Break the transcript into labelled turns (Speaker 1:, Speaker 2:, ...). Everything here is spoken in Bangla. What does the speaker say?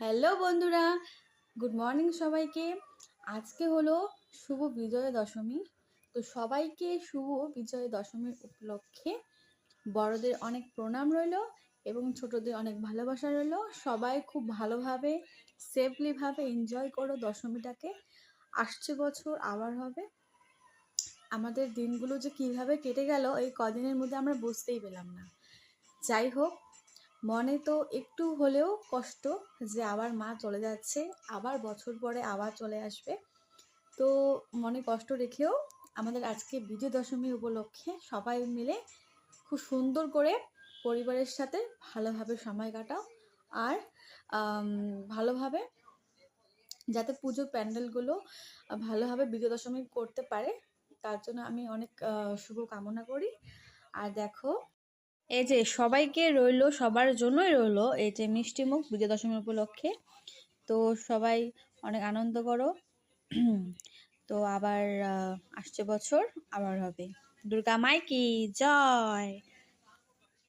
Speaker 1: হ্যালো বন্ধুরা, গুড মর্নিং সবাইকে। আজকে হলো শুভ বিজয়া দশমী। তো সবাইকে শুভ বিজয়া দশমীর উপলক্ষে বড়দের অনেক প্রণাম রইলো এবং ছোটদের অনেক ভালোবাসা রইলো। সবাই খুব ভালোভাবে সেফলিভাবে এনজয় করো দশমীটাকে। আসছে বছর আবার হবে। আমাদের দিনগুলো যে কীভাবে কেটে গেল এই কদিনের মধ্যে আমরা বুঝতেই পেলাম না। যাই হোক, মনে তো একটু হলেও কষ্ট যে আবার মা চলে যাচ্ছে, আবার বছর পরে আবার চলে আসবে। তো মনে কষ্ট রেখেও আমাদের আজকে বিজয়া দশমী উপলক্ষে সবাই মিলে খুব সুন্দর করে পরিবারের সাথে ভালোভাবে সময় কাটাও। আর ভালোভাবে যাতে পুজোর প্যান্ডেলগুলো ভালোভাবে বিজয়া দশমী করতে পারে, তার জন্য আমি অনেক শুভ কামনা করি। আর দেখো, এই যে সবাইকে রইলো, সবার জন্যই রইলো এই যে মিষ্টি মুখ বিজয়া দশমী উপলক্ষে। তো সবাই অনেক আনন্দ করো। তো আবার আসছে বছর আবার হবে। দুর্গা মাই কি জয়।